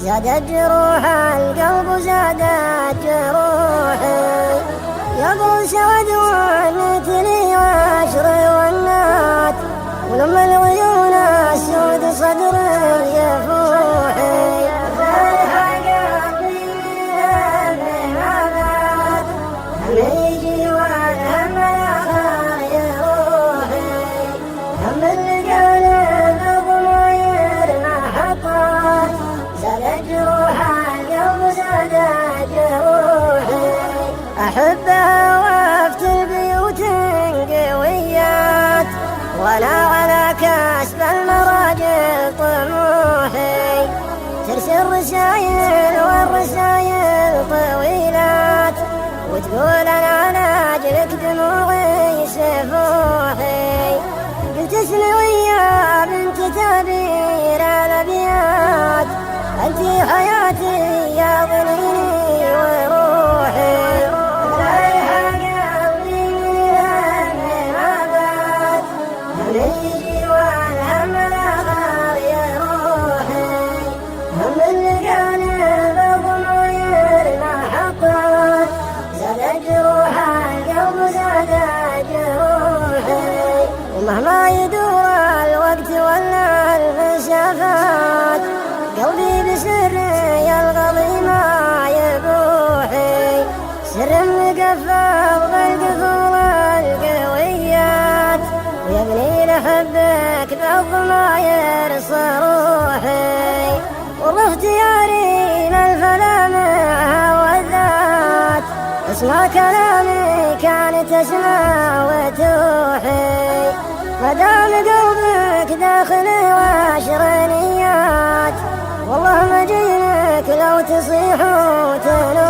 زادت جروح القلب زادت جروحي. يقول سود ونتني واشري والنات، ولما العيون السود صدر يفوحي. فرح قلبي من ما بات، هم يجي والهم الاخر يروحي. هم القلب ضمير ما حطت، زادت جروح القلب زادت جروحي. أحبها وفت البيوت قويات، ولا على كسب المراجل طموحي. ترسل رسايل والرسايل طويلات، وتقول أنا لأجلك دموعي سفوحي. قلت اسمعي يا بنت تعبير الأبيات، أنت حياتي يا ظليلي وروحي. يجي والهم الاخر يروحي. هم القلب ضمير ما حطت، زادت جروح القلب زادت جروحي. ومهما يدور الوقت ولا المسافات، قلبي بسري الغضي ما يبوحي. سر مقفل بالقفول القويات، ويبني لحبك بالضماير صروحي. والله اختياري للفلا معها والذات، اسمع كلامي كانت تسمع وتوحي. مدام قلبك داخلي وعشر نيات، والله ما جينك لو تصيح وتنوحي.